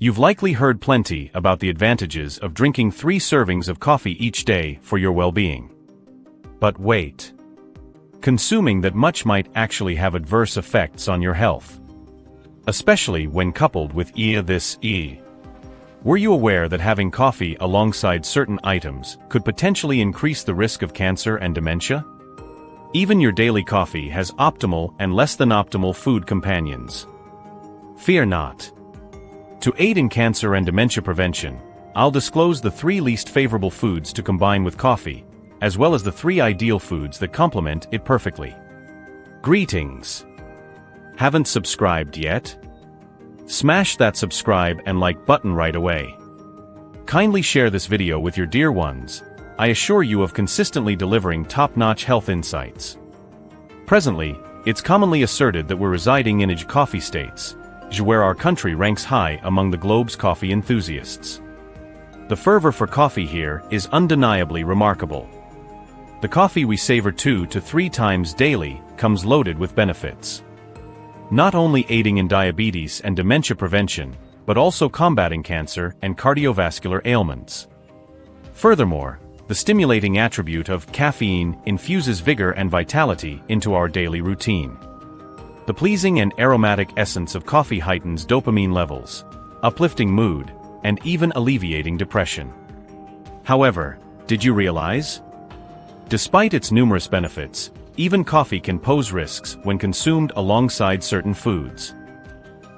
You've likely heard plenty about the advantages of drinking 3 servings of coffee each day for your well-being. But wait. Consuming that much might actually have adverse effects on your health. Especially when coupled with this. Were you aware that having coffee alongside certain items could potentially increase the risk of cancer and dementia? Even your daily coffee has optimal and less than optimal food companions. Fear not. To aid in cancer and dementia prevention, I'll disclose the 3 least favorable foods to combine with coffee, as well as the 3 ideal foods that complement it perfectly. Greetings! Haven't subscribed yet? Smash that subscribe and like button right away. Kindly share this video with your dear ones. I assure you of consistently delivering top-notch health insights. Presently, it's commonly asserted that we're residing in coffee states, where our country ranks high among the globe's coffee enthusiasts. The fervor for coffee here is undeniably remarkable. The coffee we savor 2 to 3 times daily comes loaded with benefits. Not only aiding in diabetes and dementia prevention, but also combating cancer and cardiovascular ailments. Furthermore, the stimulating attribute of caffeine infuses vigor and vitality into our daily routine. The pleasing and aromatic essence of coffee heightens dopamine levels, uplifting mood, and even alleviating depression. However, did you realize? Despite its numerous benefits, even coffee can pose risks when consumed alongside certain foods.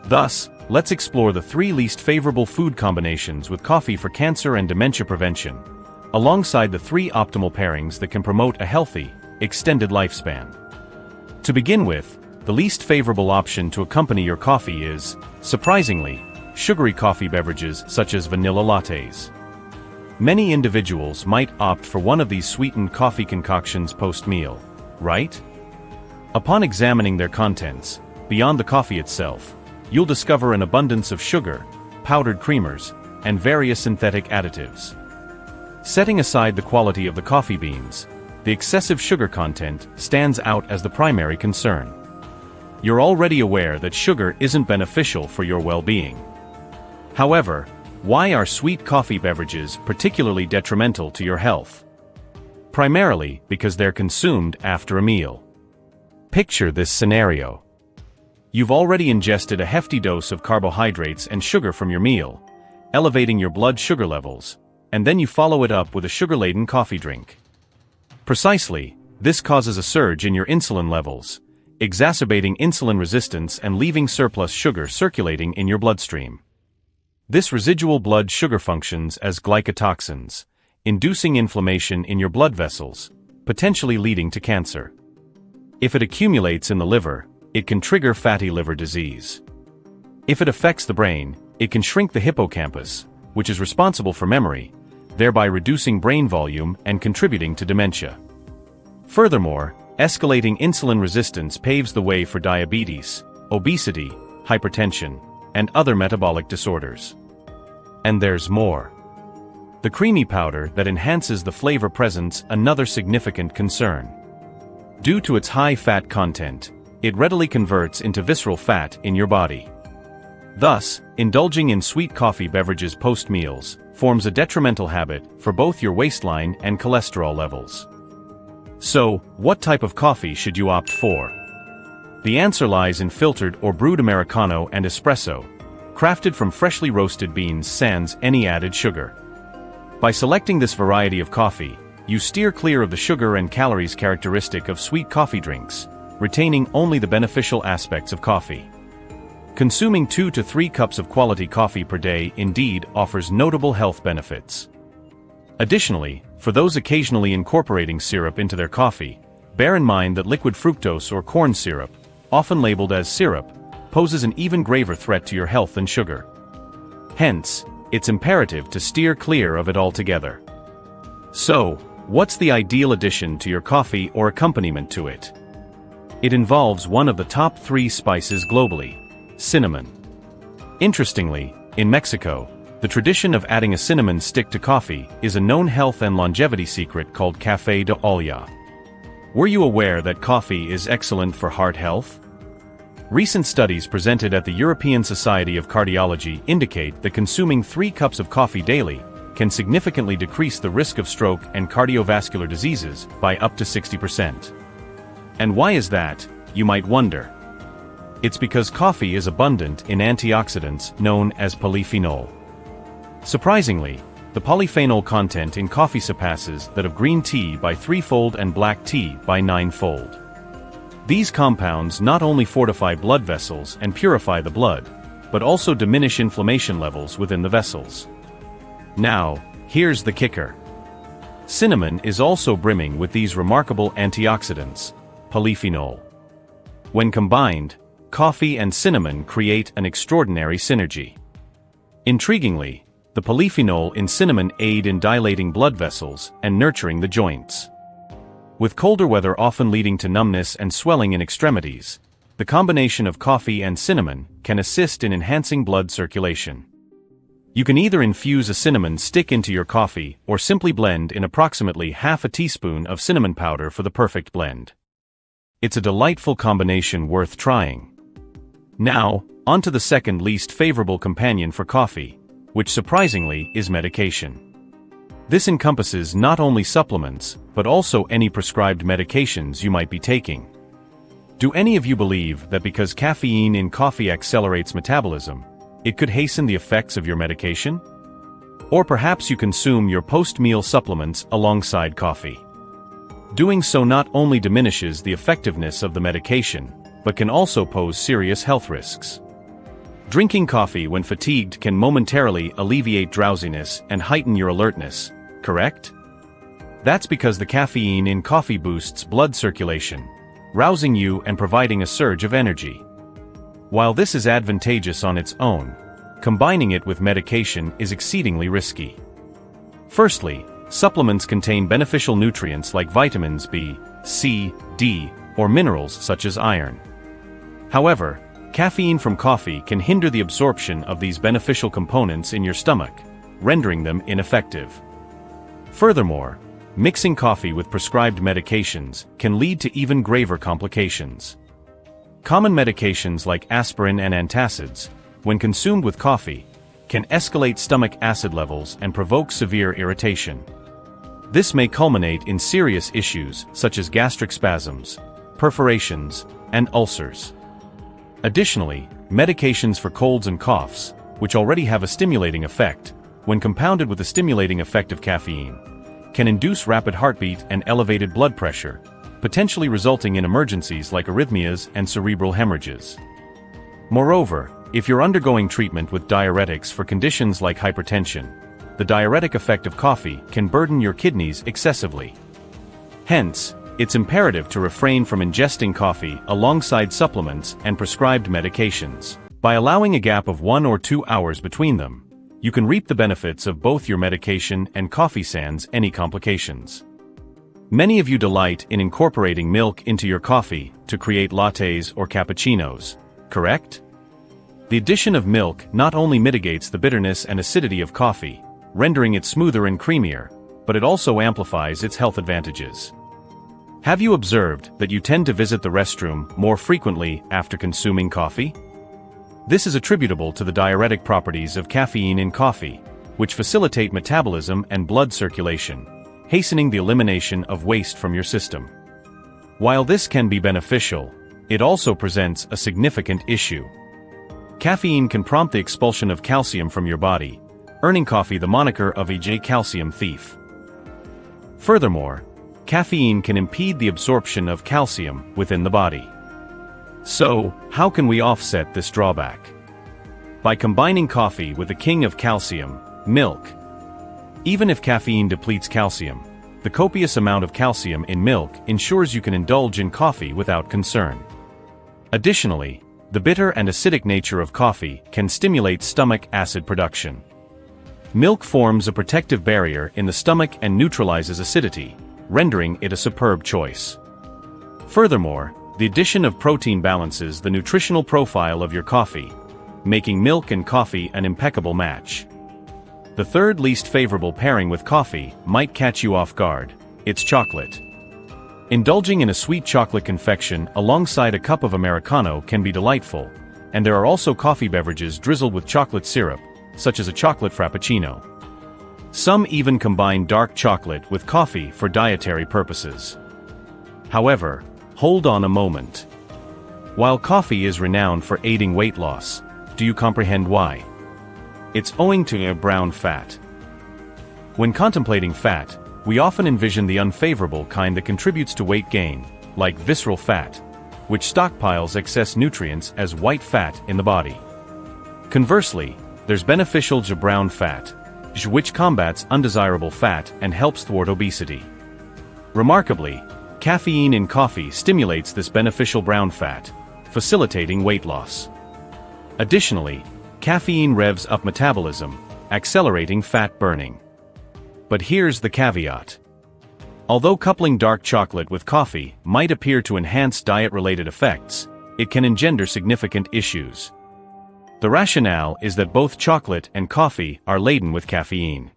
Thus, let's explore the 3 least favorable food combinations with coffee for cancer and dementia prevention, alongside the 3 optimal pairings that can promote a healthy, extended lifespan. To begin with, the least favorable option to accompany your coffee is, surprisingly, sugary coffee beverages such as vanilla lattes. Many individuals might opt for one of these sweetened coffee concoctions post-meal, right? Upon examining their contents, beyond the coffee itself, you'll discover an abundance of sugar, powdered creamers, and various synthetic additives. Setting aside the quality of the coffee beans, the excessive sugar content stands out as the primary concern. You're already aware that sugar isn't beneficial for your well-being. However, why are sweet coffee beverages particularly detrimental to your health? Primarily because they're consumed after a meal. Picture this scenario. You've already ingested a hefty dose of carbohydrates and sugar from your meal, elevating your blood sugar levels, and then you follow it up with a sugar-laden coffee drink. Precisely, this causes a surge in your insulin levels, exacerbating insulin resistance and leaving surplus sugar circulating in your bloodstream. This residual blood sugar functions as glycotoxins, inducing inflammation in your blood vessels, potentially leading to cancer. If it accumulates in the liver, it can trigger fatty liver disease. If it affects the brain, it can shrink the hippocampus, which is responsible for memory, thereby reducing brain volume and contributing to dementia. Furthermore, escalating insulin resistance paves the way for diabetes, obesity, hypertension, and other metabolic disorders. And there's more. The creamy powder that enhances the flavor presents another significant concern. Due to its high fat content, it readily converts into visceral fat in your body. Thus, indulging in sweet coffee beverages post-meals forms a detrimental habit for both your waistline and cholesterol levels. So, what type of coffee should you opt for? The answer lies in filtered or brewed Americano and espresso, crafted from freshly roasted beans sans any added sugar. By selecting this variety of coffee, you steer clear of the sugar and calories characteristic of sweet coffee drinks, retaining only the beneficial aspects of coffee. Consuming 2 to 3 cups of quality coffee per day indeed offers notable health benefits. Additionally, for those occasionally incorporating syrup into their coffee, bear in mind that liquid fructose or corn syrup, often labeled as syrup, poses an even graver threat to your health than sugar. Hence, it's imperative to steer clear of it altogether. So, what's the ideal addition to your coffee or accompaniment to it? It involves one of the top 3 spices globally: cinnamon. Interestingly, in Mexico, the tradition of adding a cinnamon stick to coffee is a known health and longevity secret called café de olla. Were you aware that coffee is excellent for heart health? Recent studies presented at the European Society of Cardiology indicate that consuming 3 cups of coffee daily can significantly decrease the risk of stroke and cardiovascular diseases by up to 60%. And why is that, you might wonder? It's because coffee is abundant in antioxidants known as polyphenol. Surprisingly, the polyphenol content in coffee surpasses that of green tea by 3-fold and black tea by 9-fold. These compounds not only fortify blood vessels and purify the blood, but also diminish inflammation levels within the vessels. Now, here's the kicker. Cinnamon is also brimming with these remarkable antioxidants, polyphenol. When combined, coffee and cinnamon create an extraordinary synergy. Intriguingly, the polyphenol in cinnamon aid in dilating blood vessels and nurturing the joints. With colder weather often leading to numbness and swelling in extremities, the combination of coffee and cinnamon can assist in enhancing blood circulation. You can either infuse a cinnamon stick into your coffee or simply blend in approximately half a teaspoon of cinnamon powder for the perfect blend. It's a delightful combination worth trying. Now, onto the second least favorable companion for coffee, which surprisingly is medication. This encompasses not only supplements, but also any prescribed medications you might be taking. Do any of you believe that because caffeine in coffee accelerates metabolism, it could hasten the effects of your medication? Or perhaps you consume your post-meal supplements alongside coffee. Doing so not only diminishes the effectiveness of the medication, but can also pose serious health risks. Drinking coffee when fatigued can momentarily alleviate drowsiness and heighten your alertness, correct? That's because the caffeine in coffee boosts blood circulation, rousing you and providing a surge of energy. While this is advantageous on its own, combining it with medication is exceedingly risky. Firstly, supplements contain beneficial nutrients like vitamins B, C, D, or minerals such as iron. However, caffeine from coffee can hinder the absorption of these beneficial components in your stomach, rendering them ineffective. Furthermore, mixing coffee with prescribed medications can lead to even graver complications. Common medications like aspirin and antacids, when consumed with coffee, can escalate stomach acid levels and provoke severe irritation. This may culminate in serious issues such as gastric spasms, perforations, and ulcers. Additionally, medications for colds and coughs, which already have a stimulating effect, when compounded with the stimulating effect of caffeine, can induce rapid heartbeat and elevated blood pressure, potentially resulting in emergencies like arrhythmias and cerebral hemorrhages. Moreover, if you're undergoing treatment with diuretics for conditions like hypertension, the diuretic effect of coffee can burden your kidneys excessively. Hence, it's imperative to refrain from ingesting coffee alongside supplements and prescribed medications. By allowing a gap of 1 or 2 hours between them, you can reap the benefits of both your medication and coffee sans any complications. Many of you delight in incorporating milk into your coffee to create lattes or cappuccinos, correct? The addition of milk not only mitigates the bitterness and acidity of coffee, rendering it smoother and creamier, but it also amplifies its health advantages. Have you observed that you tend to visit the restroom more frequently after consuming coffee? This is attributable to the diuretic properties of caffeine in coffee, which facilitate metabolism and blood circulation, hastening the elimination of waste from your system. While this can be beneficial, it also presents a significant issue. Caffeine can prompt the expulsion of calcium from your body, earning coffee the moniker of a calcium thief. Furthermore, caffeine can impede the absorption of calcium within the body. So, how can we offset this drawback? By combining coffee with the king of calcium, milk. Even if caffeine depletes calcium, the copious amount of calcium in milk ensures you can indulge in coffee without concern. Additionally, the bitter and acidic nature of coffee can stimulate stomach acid production. Milk forms a protective barrier in the stomach and neutralizes acidity, rendering it a superb choice. Furthermore, the addition of protein balances the nutritional profile of your coffee, making milk and coffee an impeccable match. The third least favorable pairing with coffee might catch you off guard. It's chocolate. Indulging in a sweet chocolate confection alongside a cup of Americano can be delightful, and there are also coffee beverages drizzled with chocolate syrup, such as a chocolate frappuccino. Some even combine dark chocolate with coffee for dietary purposes. However, hold on a moment. While coffee is renowned for aiding weight loss, do you comprehend why? It's owing to a brown fat. When contemplating fat, we often envision the unfavorable kind that contributes to weight gain, like visceral fat, which stockpiles excess nutrients as white fat in the body. Conversely, there's beneficial brown fat, which combats undesirable fat and helps thwart obesity. Remarkably, caffeine in coffee stimulates this beneficial brown fat, facilitating weight loss. Additionally, caffeine revs up metabolism, accelerating fat burning. But here's the caveat. Although coupling dark chocolate with coffee might appear to enhance diet-related effects, it can engender significant issues. The rationale is that both chocolate and coffee are laden with caffeine.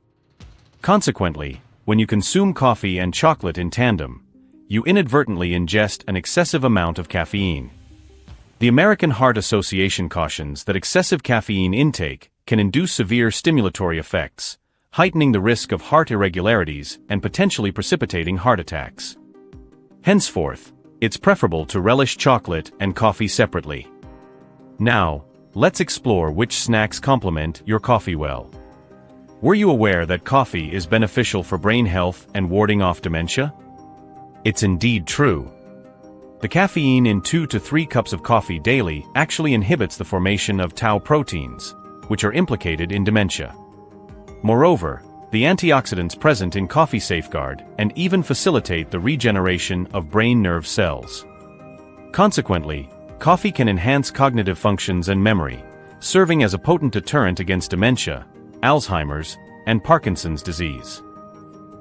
Consequently, when you consume coffee and chocolate in tandem, you inadvertently ingest an excessive amount of caffeine. The American Heart Association cautions that excessive caffeine intake can induce severe stimulatory effects, heightening the risk of heart irregularities and potentially precipitating heart attacks. Henceforth, it's preferable to relish chocolate and coffee separately. Now, let's explore which snacks complement your coffee well. Were you aware that coffee is beneficial for brain health and warding off dementia? It's indeed true. The caffeine in 2 to 3 cups of coffee daily actually inhibits the formation of tau proteins, which are implicated in dementia. Moreover, the antioxidants present in coffee safeguard and even facilitate the regeneration of brain nerve cells. Consequently, coffee can enhance cognitive functions and memory, serving as a potent deterrent against dementia, Alzheimer's, and Parkinson's disease.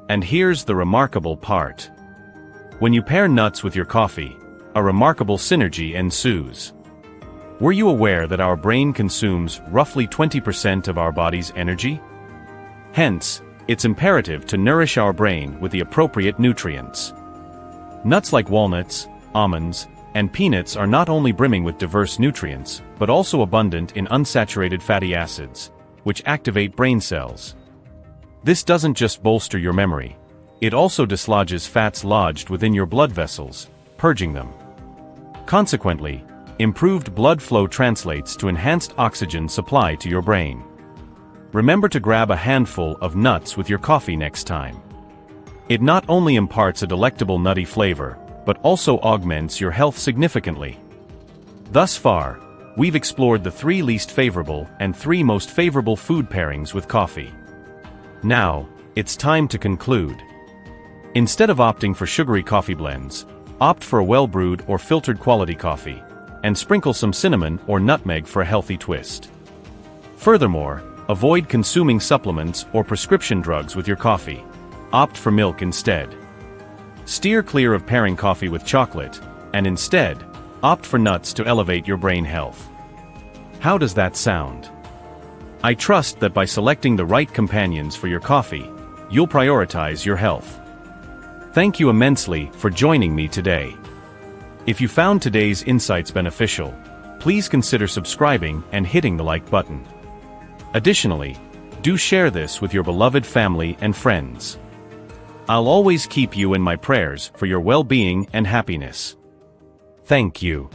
And here's the remarkable part. When you pair nuts with your coffee, a remarkable synergy ensues. Were you aware that our brain consumes roughly 20% of our body's energy? Hence, it's imperative to nourish our brain with the appropriate nutrients. Nuts like walnuts, almonds, and peanuts are not only brimming with diverse nutrients, but also abundant in unsaturated fatty acids, which activate brain cells. This doesn't just bolster your memory, it also dislodges fats lodged within your blood vessels, purging them. Consequently, improved blood flow translates to enhanced oxygen supply to your brain. Remember to grab a handful of nuts with your coffee next time. It not only imparts a delectable nutty flavor, but also augments your health significantly. Thus far, we've explored the 3 least favorable and 3 most favorable food pairings with coffee. Now, it's time to conclude. Instead of opting for sugary coffee blends, opt for a well-brewed or filtered quality coffee, and sprinkle some cinnamon or nutmeg for a healthy twist. Furthermore, avoid consuming supplements or prescription drugs with your coffee. Opt for milk instead. Steer clear of pairing coffee with chocolate, and instead, opt for nuts to elevate your brain health. How does that sound? I trust that by selecting the right companions for your coffee, you'll prioritize your health. Thank you immensely for joining me today. If you found today's insights beneficial, please consider subscribing and hitting the like button. Additionally, do share this with your beloved family and friends. I'll always keep you in my prayers for your well-being and happiness. Thank you.